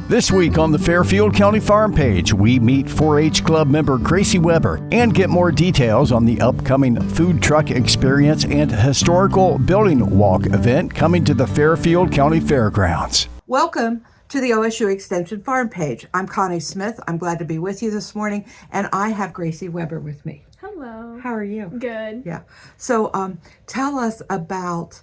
This week on the Fairfield County Farm Page, we meet 4-H Club member Gracie Weber and get more details on the upcoming food truck experience and historical building walk event coming to the Fairfield County Fairgrounds. Welcome to the OSU Extension Farm Page. I'm Connie Smith. I'm glad to be with you this morning, and I have Gracie Weber with me. Hello. How are you? Good. Yeah. So tell us about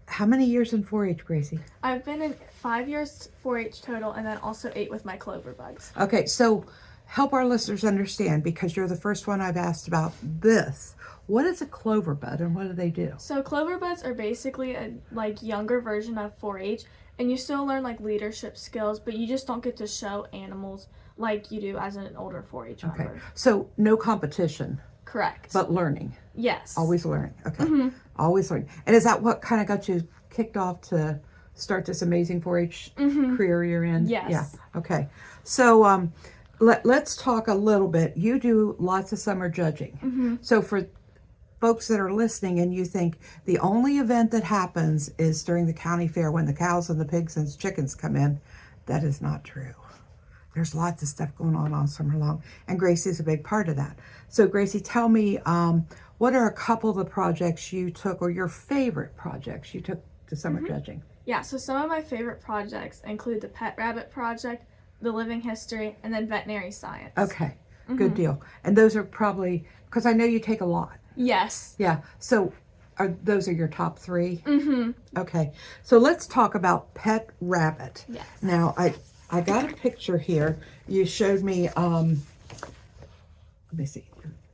how many years in 4-H, Gracie? I've been in 5 years 4-H total, and then also 8 with my clover bugs. Okay, so help our listeners understand, because you're the first one I've asked about this. What is a clover bud and what do they do? So clover buds are basically a younger version of 4-H, and you still learn leadership skills, but you just don't get to show animals like you do as an older 4-H member. Okay, so no competition. Correct. But learning. Yes. Always learning. Okay. Mm-hmm. Always learning. And is that what kind of got you kicked off to start this amazing 4-H career you're in? Yes. Yeah. Okay. So let's talk a little bit. You do lots of summer judging. Mm-hmm. So for folks that are listening and you think the only event that happens is during the county fair when the cows and the pigs and chickens come in, that is not true. There's lots of stuff going on all summer long, and Gracie's a big part of that. So Gracie, tell me, what are a couple of the projects you took, or your favorite projects you took to summer judging? Yeah, so some of my favorite projects include the pet rabbit project, the living history, and then veterinary science. Okay, good deal. And those are probably, because I know you take a lot. Yes. Yeah, so those are your top 3? Mm-hmm. Okay, so let's talk about pet rabbit. Yes. Now, I got a picture here. You showed me, let me see,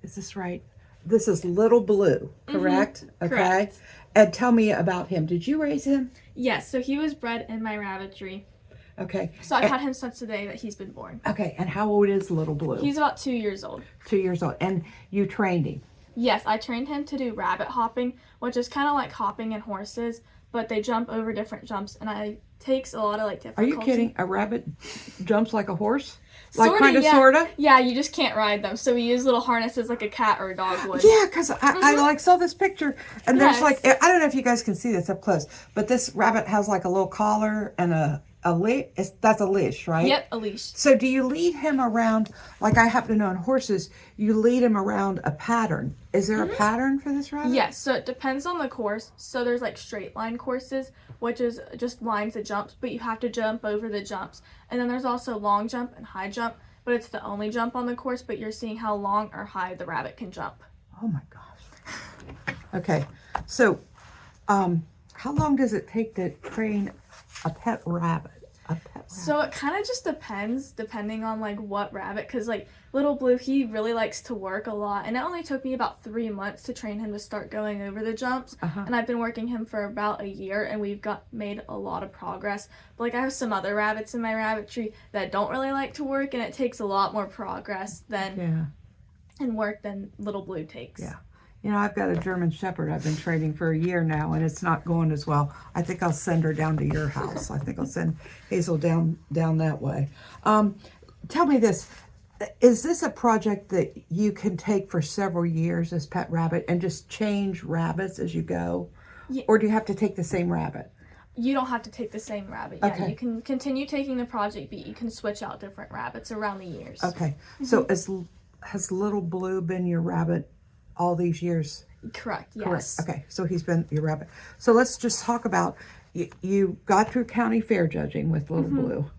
is this right? This is Little Blue, correct? Mm-hmm. Okay. Correct. And tell me about him. Did you raise him? Yes, so he was bred in my rabbitry. Okay. So I've had him since the day that he's been born. Okay, and how old is Little Blue? He's about 2 years old. 2 years old. And you trained him? Yes, I trained him to do rabbit hopping, which is kind of like hopping in horses, but they jump over different jumps, and it takes a lot of difficulty. Are you kidding? A rabbit jumps like a horse? Sorta, yeah. Sorta? Yeah, you just can't ride them. So we use little harnesses like a cat or a dog would. Yeah, because I saw this picture, and there's Yes. I don't know if you guys can see this up close, but this rabbit has a little collar and a leash. That's a leash, right? Yep, a leash. So do you lead him around, like I happen to know in horses, you lead him around a pattern. Is there a pattern for this rabbit? Yes, so it depends on the course. So there's straight line courses, which is just lines of jumps, but you have to jump over the jumps. And then there's also long jump and high jump, but it's the only jump on the course, but you're seeing how long or high the rabbit can jump. Oh my gosh. Okay, so how long does it take to train a pet rabbit? So it kind of just depends, depending on what rabbit, because Little Blue, he really likes to work a lot, and it only took me about 3 months to train him to start going over the jumps, and I've been working him for about a year, and we've made a lot of progress. But I have some other rabbits in my rabbitry that don't really like to work, and it takes a lot more progress and work than Little Blue takes. Yeah. You know, I've got a German Shepherd I've been training for a year now, and it's not going as well. I think I'll send her down to your house. I think I'll send Hazel down that way. Tell me this. Is this a project that you can take for several years as pet rabbit and just change rabbits as you go? Yeah. Or do you have to take the same rabbit? You don't have to take the same rabbit. Yeah, Okay. you can continue taking the project, but you can switch out different rabbits around the years. Okay. So has Little Blue been your rabbit all these years? Correct, yes. Correct. Okay, so he's been your rabbit. So let's just talk about, you got through county fair judging with Little Blue.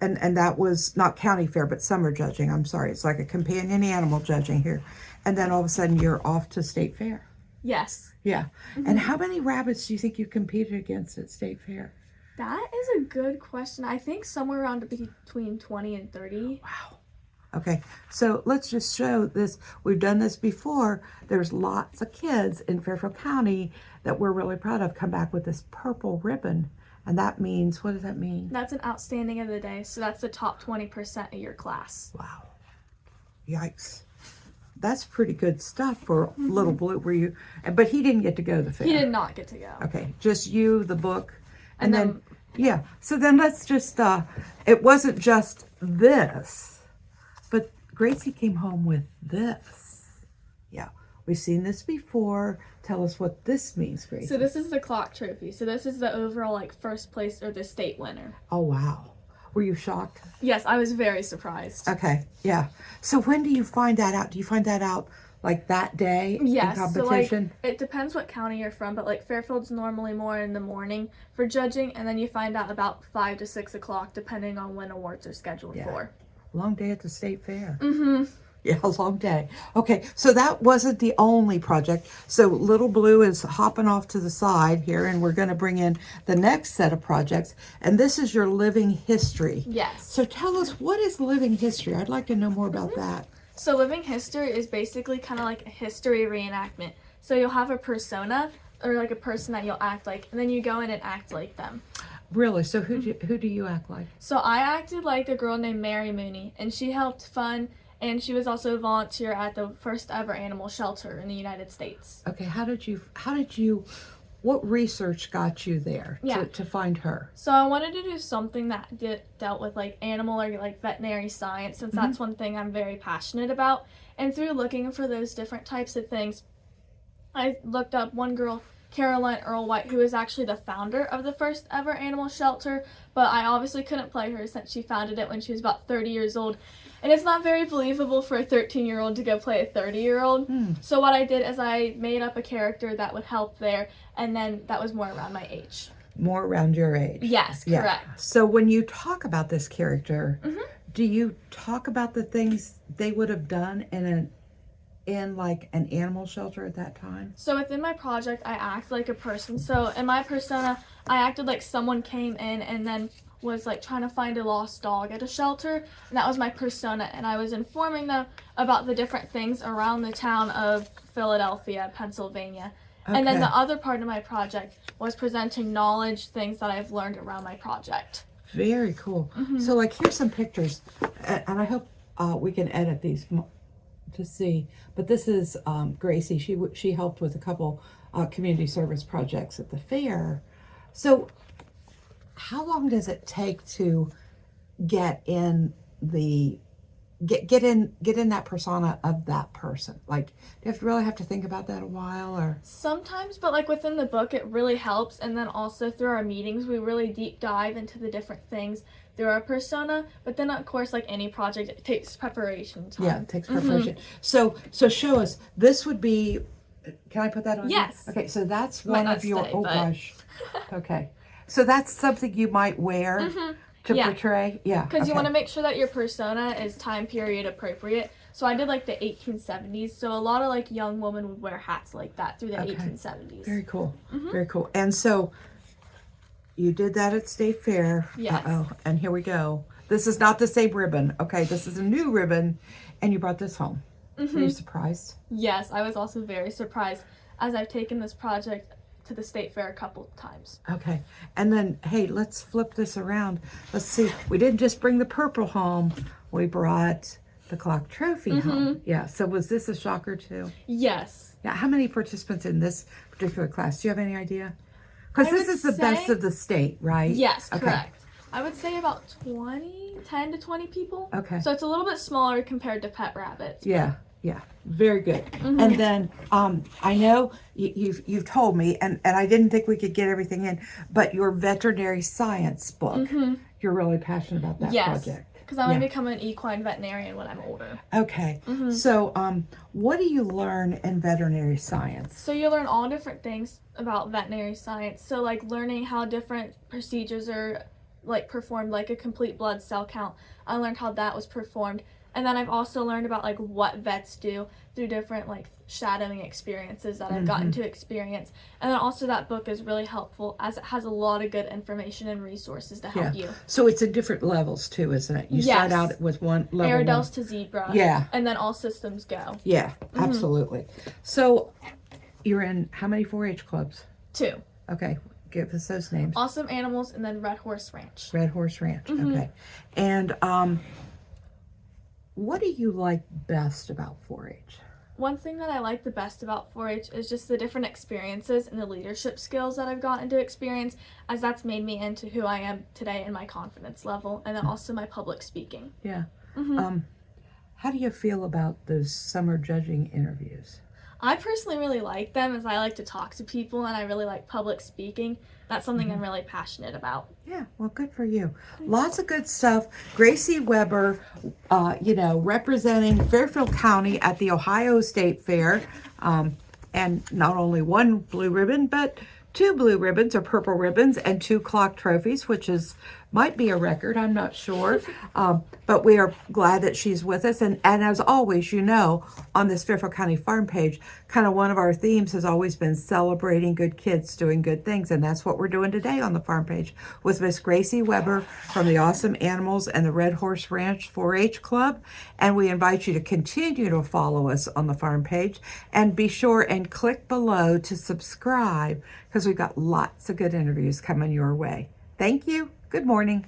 And that was not county fair, but summer judging. I'm sorry. It's like a companion animal judging here. And then all of a sudden you're off to state fair. Yes. Yeah. And how many rabbits do you think you competed against at state fair? That is a good question. I think somewhere around between 20 and 30. Wow. Okay, so let's just show this. We've done this before. There's lots of kids in Fairfield County that we're really proud of come back with this purple ribbon. And that means, what does that mean? That's an outstanding of the day. So that's the top 20% of your class. Wow. Yikes. That's pretty good stuff for Little Blue. But he didn't get to go to the fair. He did not get to go. Okay, just you, the book, And then yeah. So then let's just, it wasn't just this, but Gracie came home with this. Yeah, we've seen this before. Tell us what this means, Gracie. So this is the clock trophy. So this is the overall first place or the state winner. Oh, wow. Were you shocked? Yes, I was very surprised. Okay, yeah. So when do you find that out? Do you find that out like that day Yes, in competition? so like it depends what county you're from, but like Fairfield's normally more in the morning for judging, and then you find out about 5 to 6 o'clock depending on when awards are scheduled for. Long day at the state fair. Mm-hmm. Yeah, a long day. Okay, so that wasn't the only project. So Little Blue is hopping off to the side here, and we're going to bring in the next set of projects. And this is your living history. Yes. So tell us, what is living history? I'd like to know more about that. So living history is basically kind of like a history reenactment. So you'll have a persona, or like a person that you'll act like, and then you go in and act like them. Really? So who do you act like? So I acted like a girl named Mary Mooney, and she helped fund, and she was also a volunteer at the first ever animal shelter in the United States. Okay, what research got you there to find her? So I wanted to do something that dealt with like animal or like veterinary science, since that's one thing I'm very passionate about. And through looking for those different types of things, I looked up one girl, Caroline Earl White, who is actually the founder of the first ever animal shelter, but I obviously couldn't play her since she founded it when she was about 30 years old. And it's not very believable for a 13-year-old to go play a 30-year-old. So what I did is I made up a character that would help there, and then that was more around my age. More around your age? Yes, correct. So when you talk about this character, do you talk about the things they would have done in like an animal shelter at that time? So within my project, I act like a person. So in my persona, I acted like someone came in and then was like trying to find a lost dog at a shelter, and that was my persona, and I was informing them about the different things around the town of Philadelphia, Pennsylvania. Okay. And then the other part of my project was presenting knowledge, things that I've learned around my project. Very cool. So like here's some pictures, and I hope we can edit these to see, but this is Gracie. She helped with a couple community service projects at the fair. So how long does it take to get in get in that persona of that person? Like, do you really have to think about that a while, or? Sometimes, but like within the book, it really helps. And then also through our meetings, we really deep dive into the different things through our persona. But then, of course, like any project, it takes preparation time. Yeah, it takes preparation. So show us. This would be. Can I put that on? Yes. Okay, so that's one of your. Gosh. Okay. So that's something you might wear to portray? Yeah. Because you want to make sure that your persona is time period appropriate. So I did like the 1870s. So a lot of like young women would wear hats like that through the 1870s. Very cool. Very cool. And so you did that at State Fair. Yes. And here we go. This is not the same ribbon. Okay, this is a new ribbon. And you brought this home. Were you surprised? Yes, I was also very surprised, as I've taken this project to the State Fair a couple of times. Okay, and then hey, let's flip this around. Let's see, we didn't just bring the purple home, we brought the clock trophy home. Yeah, so was this a shocker too? Yes. Yeah, how many participants in this particular class? Do you have any idea? Because this is the best of the state, right? Yes, correct. I would say about 10 to 20 people. Okay. So it's a little bit smaller compared to pet rabbits. Yeah. Yeah, very good. And then I know you've told me, and I didn't think we could get everything in, but your veterinary science book, you're really passionate about that project. Because I want to become an equine veterinarian when I'm older. Okay. So what do you learn in veterinary science? So you learn all different things about veterinary science. So like learning how different procedures are like performed, like a complete blood cell count. I learned how that was performed. And then I've also learned about like what vets do through different like shadowing experiences that I've gotten to experience. And then also that book is really helpful as it has a lot of good information and resources to help you. So it's in different levels too, isn't it? You start out with one level. Airedales to zebra. Yeah. And then all systems go. Yeah, absolutely. So you're in how many 4-H clubs? 2. Okay. Give us those names. Awesome Animals and then Red Horse Ranch. Red Horse Ranch. Okay. And what do you like best about 4-H? One thing that I like the best about 4-H is just the different experiences and the leadership skills that I've gotten to experience, as that's made me into who I am today in my confidence level, and then also my public speaking. Yeah. How do you feel about those summer judging interviews? I personally really like them as I like to talk to people and I really like public speaking. That's something I'm really passionate about. Yeah, well, good for you. Lots of good stuff. Gracie Weber, representing Fairfield County at the Ohio State Fair. And not only one blue ribbon, but 2 blue ribbons or purple ribbons and 2 clock trophies, which might be a record, I'm not sure. But we are glad that she's with us. And as always, on this Fairfield County Farm Page, kind of one of our themes has always been celebrating good kids doing good things. And that's what we're doing today on the Farm Page with Miss Gracie Weber from the Awesome Animals and the Red Horse Ranch 4-H Club. And we invite you to continue to follow us on the Farm Page and be sure and click below to subscribe because we've got lots of good interviews coming your way. Thank you. Good morning.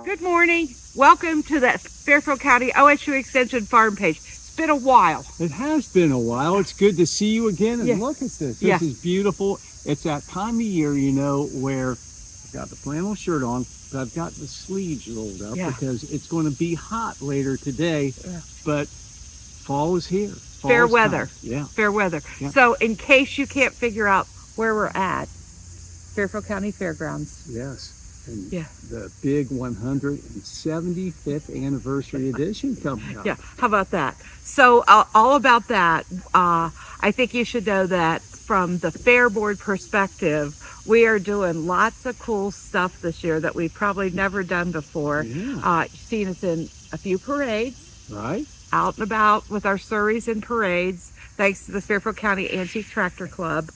Good morning. Welcome to the Fairfield County OSU Extension Farm Page. It's been a while. It has been a while. It's good to see you again. And look at this. This is beautiful. It's that time of year, where I've got the flannel shirt on, but I've got the sleeves rolled up because it's going to be hot later today. Yeah. But fall is here. Fair weather. Yeah. Fair weather. Yeah. So in case you can't figure out where we're at, Fairfield County Fairgrounds. Yes. And the big 175th anniversary edition coming up. Yeah, how about that? So all about that, I think you should know that from the Fair Board perspective, we are doing lots of cool stuff this year that we've probably never done before. Yeah. You've seen us in a few parades. Right. Out and about with our surreys and parades. Thanks to the Fairfield County Antique Tractor Club,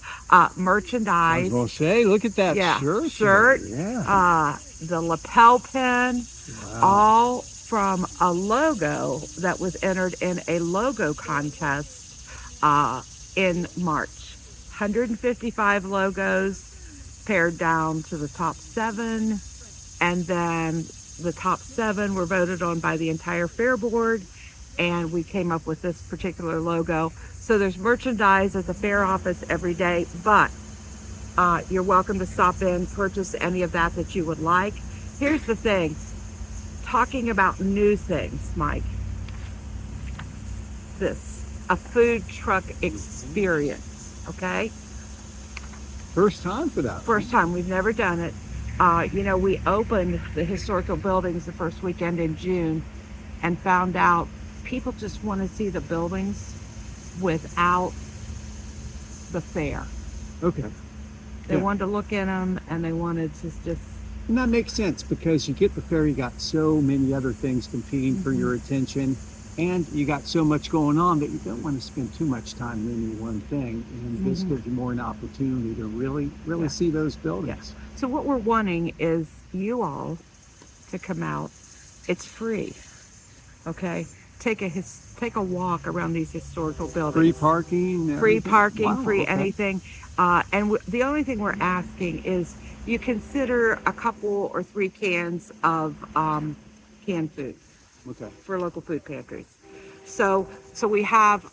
merchandise. I was going to say, look at that shirt. Yeah. The lapel pin, all from a logo that was entered in a logo contest in March. 155 logos pared down to the top 7, and then the top 7 were voted on by the entire Fair Board, and we came up with this particular logo. So there's merchandise at the fair office every day, but you're welcome to stop in, purchase any of that you would like. Here's the thing, talking about new things, Mike. A food truck experience, okay? First time for that. First time, we've never done it. We opened the historical buildings the first weekend in June and found out people just want to see the buildings without the fair. Okay. They wanted to look in them and they wanted to just... And that makes sense because you get the fair, you got so many other things competing for your attention, and you got so much going on that you don't want to spend too much time in any one thing. And this gives you more an opportunity to really see those buildings. Yeah. So what we're wanting is you all to come out. It's free. Okay? Take a walk around these historical buildings. Free parking? Free parking, free anything. And the only thing we're asking is you consider a couple or 3 cans of canned food for local food pantries. So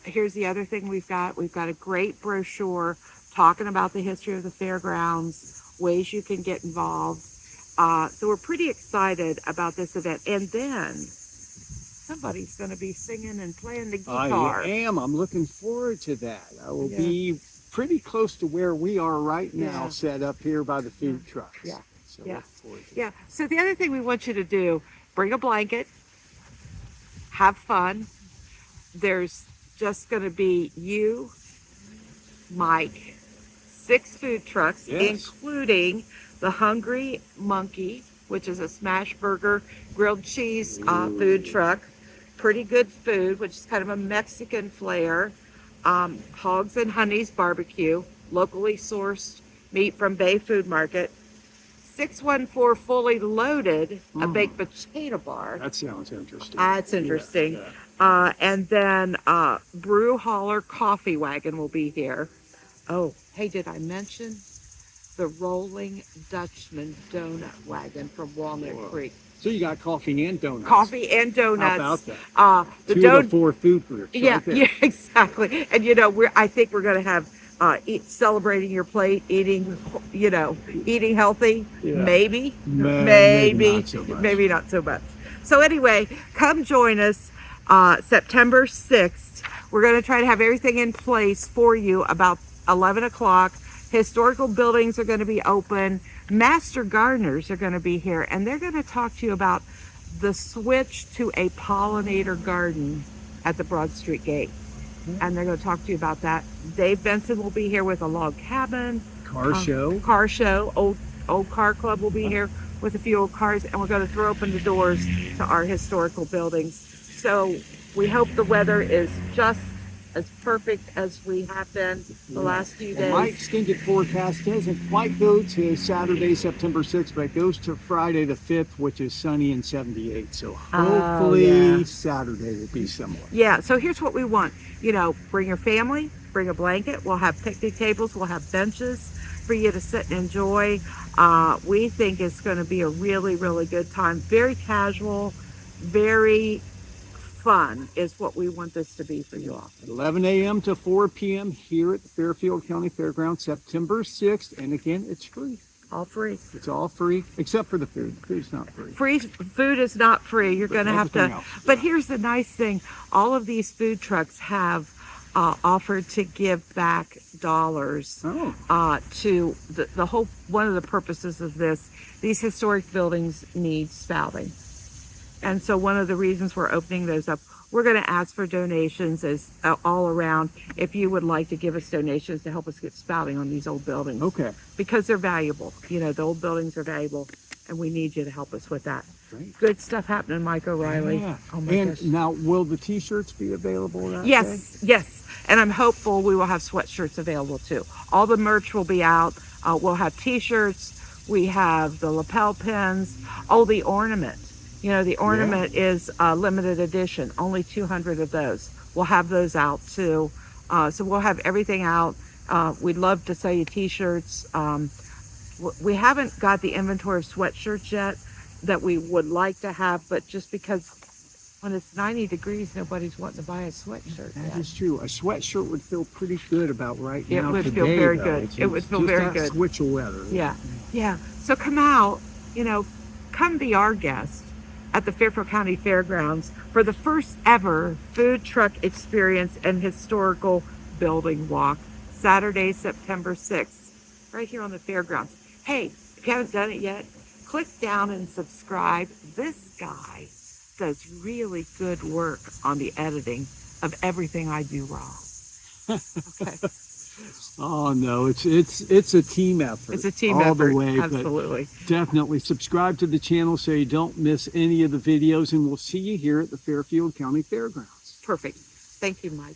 here's the other thing we've got a great brochure talking about the history of the fairgrounds, ways you can get involved. So we're pretty excited about this event. And then somebody's going to be singing and playing the guitar. I am. I'm looking forward to that. I will be pretty close to where we are right now, set up here by the food trucks. Yeah. So So the other thing we want you to do, bring a blanket, have fun. There's just going to be you, Mike, 6 food trucks, including the Hungry Monkey, which is a smash burger, grilled cheese food truck. Pretty good food, which is kind of a Mexican flair. Hogs and Honeys Barbecue, locally sourced meat from Bay Food Market. 614 Fully Loaded, a baked potato bar. That sounds interesting. That's interesting. And then Brew Holler Coffee Wagon will be here. Oh, hey, did I mention the Rolling Dutchman Donut Wagon from Walnut Creek. So you got coffee and donuts. Coffee and donuts. How about that? The Two of the 4 food groups. Yeah, right there. yeah, exactly. And you know, I think we're going to have celebrating your plate, eating healthy. Yeah. Maybe Maybe not so much. So anyway, come join us September 6th. We're going to try to have everything in place for you about 11 o'clock. Historical buildings are going to be open. Master gardeners are going to be here, and they're going to talk to you about the switch to a pollinator garden at the Broad Street Gate. And they're going to talk to you about that. Dave Benson will be here with a log cabin. Car show. Old Car Club will be here with a few old cars, and we're going to throw open the doors to our historical buildings. So we hope the weather is just as perfect as we have been the last few days. My extended forecast doesn't quite go to Saturday, September 6th, but it goes to Friday the 5th, which is sunny and 78. So hopefully Saturday will be similar. Yeah, so here's what we want. You know, bring your family, bring a blanket. We'll have picnic tables, we'll have benches for you to sit and enjoy. We think it's going to be a really, really good time. Very casual, very fun is what we want this to be for you all. 11 a.m. to 4 p.m. here at the Fairfield County Fairgrounds, September 6th. And again, it's free. All free. It's all free, except for the food. Food's not free. Food is not free. You're going to have to. But here's the nice thing. All of these food trucks have offered to give back dollars to the whole. One of the purposes of this, these historic buildings need spouting. And so one of the reasons we're opening those up, we're going to ask for donations as all around. If you would like to give us donations to help us get spouting on these old buildings. Okay. Because they're valuable. You know, the old buildings are valuable, and we need you to help us with that. Great. Good stuff happening, Mike O'Reilly. Yeah. Oh my and gosh. now, will the T-shirts be available that Yes, day? yes. And I'm hopeful we will have sweatshirts available too. All the merch will be out. We'll have T-shirts. We have the lapel pins. Oh, the ornament. You know, the ornament is a limited edition, only 200 of those. We'll have those out too. So we'll have everything out. We'd love to sell you T-shirts. We haven't got the inventory of sweatshirts yet that we would like to have, but just because when it's 90 degrees, nobody's wanting to buy a sweatshirt That yet. is true. A sweatshirt would feel pretty good about right now. It would today, feel very though. good. It would feel very good. Switch of weather. Yeah, yeah. So come out, you know, come be our guest at the Fairfield County Fairgrounds for the first ever food truck experience and historical building walk, Saturday, September 6th, right here on the fairgrounds. Hey, if you haven't done it yet, click down and subscribe. This guy does really good work on the editing of everything I do wrong. Okay. Oh no, it's a team effort. It's a team all effort. the way. Absolutely. But definitely subscribe to the channel so you don't miss any of the videos, and we'll see you here at the Fairfield County Fairgrounds. Perfect. Thank you, Mike.